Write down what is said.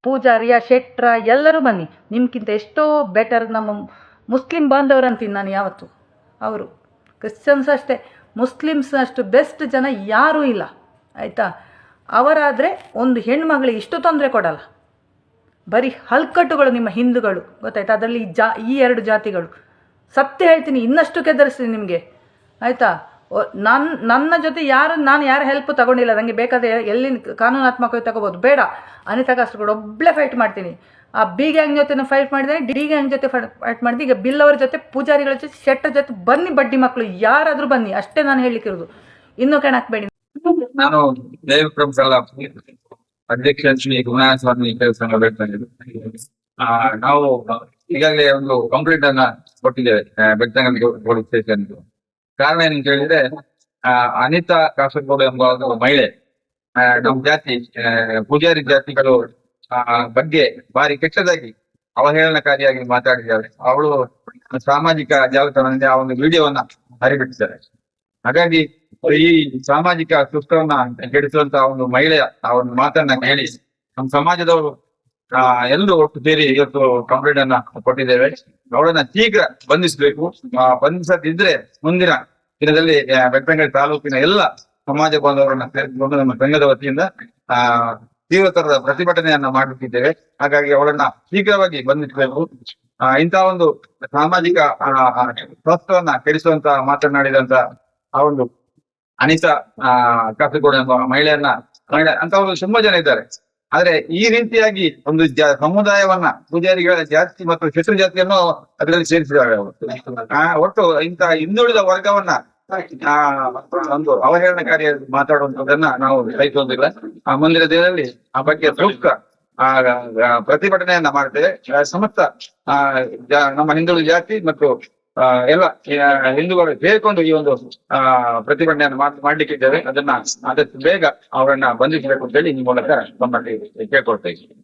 ಪೂಜಾರಿಯ ಶೆಟ್ರ ಎಲ್ಲರೂ ಬನ್ನಿ, ನಿಮ್ಗಿಂತ ಎಷ್ಟೋ ಬೆಟರ್ ನಮ್ಮ ಮುಸ್ಲಿಂ ಬಾಂಧವರು ಅಂತೀನಿ ನಾನು ಯಾವತ್ತು. ಅವರು ಕ್ರಿಶ್ಚಿಯನ್ಸ್ ಅಷ್ಟೇ, ಮುಸ್ಲಿಮ್ಸ್ ಅಷ್ಟು ಬೆಸ್ಟ್ ಜನ ಯಾರೂ ಇಲ್ಲ ಆಯಿತಾ. ಅವರಾದರೆ ಒಂದು ಹೆಣ್ಮಗಳಿಗೆ ಇಷ್ಟು ತೊಂದರೆ ಕೊಡಲ್ಲ. ಬರೀ ಹಲ್ಕಟ್ಟುಗಳು ನಿಮ್ಮ ಹಿಂದೂಗಳು, ಗೊತ್ತಾಯ್ತಾ. ಅದರಲ್ಲಿ ಈ ಎರಡು ಜಾತಿಗಳು ಸತ್ಯ ಹೇಳ್ತೀನಿ, ಇನ್ನಷ್ಟು ಕೆದರಿಸ್ತೀನಿ ನಿಮಗೆ ಆಯಿತಾ. ನನ್ನ ಜೊತೆ ನಾನು ಯಾರ ಹೆಲ್ಪ್ ತಗೊಂಡಿಲ್ಲ. ನನಗೆ ಬೇಕಾದರೆ ಎಲ್ಲಿ ಕಾನೂನಾತ್ಮಕವಾಗಿ ತಗೋಬೋದು, ಬೇಡ ಅನಿತಾ ಕಾಸ್ರಗೋಡು ಒಬ್ಬಳೇ ಫೈಟ್ ಮಾಡ್ತೀನಿ. ಆ ಬಿ ಗ್ಯಾಂಗ್ ಜೊತೆ ಫೈಟ್ ಮಾಡಿದ್ದೇನೆ, ಡಿ ಗ್ಯಾಂಗ್ ಜೊತೆ ಫೈಟ್ ಮಾಡಿದೆ. ಈಗ ಬಿಲ್ ಅವ್ರ ಜೊತೆ, ಪೂಜಾರಿಗಳ ಜೊತೆ, ಶೆಟ್ಟರ್ ಜೊತೆ ಬನ್ನಿ, ಬಡ್ಡಿ ಮಕ್ಕಳು ಯಾರಾದರೂ ಬನ್ನಿ, ಅಷ್ಟೇ ನಾನು ಹೇಳಲಿಕ್ಕಿರೋದು. ಇನ್ನೂ ಕೆಣಕ್ಬೇಡಿ. ನಾನು ದೈವಕ್ರಮ ಸಂಘ ಅಧ್ಯಕ್ಷ ಶ್ರೀ ಗುರುನಾಥಸ್ವಾಮಿ ಸಂಘ ನಾವು ಈಗಾಗಲೇ ಒಂದು ಕಂಪ್ಲೇಂಟ್ ಅನ್ನ ಕೊಟ್ಟಿದ್ದೇವೆ ಬೆಳ್ತಂಗಡಿ ಪೊಲೀಸ್ ಸ್ಟೇಷನ್. ಕಾರಣ ಏನಂತ ಹೇಳಿದ್ರೆ, ಅನಿತಾ ಕಾಸರಗೋಡು ಎಂಬ ಒಂದು ಮಹಿಳೆ ನಮ್ಮ ಜಾತಿ ಪೂಜಾರಿ ಜಾತಿಗಳು ಬಗ್ಗೆ ಭಾರಿ ಕೆಟ್ಟದಾಗಿ ಅವಹೇಳನಕಾರಿಯಾಗಿ ಮಾತಾಡಿದ್ದಾರೆ. ಅವಳು ಸಾಮಾಜಿಕ ಜಾಲತಾಣದಲ್ಲಿ ಆ ಒಂದು ವಿಡಿಯೋವನ್ನ ಹರಿಬಿಟ್ಟಿದ್ದಾರೆ. ಹಾಗಾಗಿ ಈ ಸಾಮಾಜಿಕ ಸುಸ್ತವನ್ನ ಕೆಡಿಸುವಂತ ಒಂದು ಮಹಿಳೆಯ ಆ ಒಂದು ಮಾತನ್ನ ಕೇಳಿ ನಮ್ಮ ಸಮಾಜದವರು ಎಲ್ಲರೂ ಒಟ್ಟು ಸೇರಿ ಇವತ್ತು ಕಂಪ್ಲೇಂಟ್ ಅನ್ನ ಕೊಟ್ಟಿದ್ದೇವೆ. ಅವಳನ್ನ ಶೀಘ್ರ ಬಂಧಿಸಬೇಕು. ಬಂಧಿಸದಿದ್ರೆ ಮುಂದಿನ ದಿನದಲ್ಲಿ ಬೆಳ್ತಂಗಡಿ ತಾಲೂಕಿನ ಎಲ್ಲ ಸಮಾಜ ಬಾಂಧವರನ್ನ ಸೇರಿಸಿಕೊಂಡು ನಮ್ಮ ಸಂಘದ ವತಿಯಿಂದ ತೀವ್ರತರದ ಪ್ರತಿಭಟನೆಯನ್ನ ಮಾಡುತ್ತಿದ್ದೇವೆ. ಹಾಗಾಗಿ ಅವಳನ್ನ ಶೀಘ್ರವಾಗಿ ಬಂಧಿಸಬೇಕು. ಇಂತಹ ಒಂದು ಸಾಮಾಜಿಕ ಸ್ವಾಸ್ಥ್ಯವನ್ನ ಕೆಡಿಸುವಂತ ಮಾತನಾಡಿದಂತ ಆ ಒಂದು ಅನಿತಾ ಕಾಸರಗೋಡು ಎಂಬ ಮಹಿಳೆ ಅಂತವರು ತುಂಬಾ ಜನ ಇದ್ದಾರೆ. ಆದ್ರೆ ಈ ರೀತಿಯಾಗಿ ಒಂದು ಸಮುದಾಯವನ್ನ ಪೂಜಾರಿಗಳ ಜಾತಿ ಮತ್ತು ಶೆಟ್ರು ಜಾತಿಯನ್ನು ಅದರಲ್ಲಿ ಸೇರಿಸಿದ್ದಾರೆ ಅವರು. ಒಟ್ಟು ಇಂತಹ ಹಿಂದುಳಿದ ವರ್ಗವನ್ನ ಒಂದು ಅವಹೇಳನಕಾರಿಯಾಗಿ ಮಾತಾಡುವಂತದನ್ನ ನಾವು ಸಹಿಸುವುದಿಲ್ಲ. ಮುಂದಿನ ದಿನದಲ್ಲಿ ಆ ಬಗ್ಗೆ ಸೂಕ್ತ ಪ್ರತಿಭಟನೆಯನ್ನ ಮಾಡ್ತೇವೆ. ಸಮಸ್ತ ನಮ್ಮ ಹಿಂದುಳಿದ ಜಾತಿ ಮತ್ತು ಎಲ್ಲ ಹಿಂದೂಗಳು ಸೇರಿಕೊಂಡು ಈ ಒಂದು ಪ್ರತಿಭಟನೆಯನ್ನು ಮಾಡ್ಲಿಕ್ಕಿದ್ದೇವೆ. ಅದನ್ನ ಆದಷ್ಟು ಬೇಗ ಅವರನ್ನ ಬಂಧಿಸಬೇಕು ಅಂತ ಹೇಳಿ ಈ ಮೂಲಕ ತಮ್ಮಲ್ಲಿ ಕೇಳ್ಕೊಳ್ತಾ ಇದ್ದೀವಿ.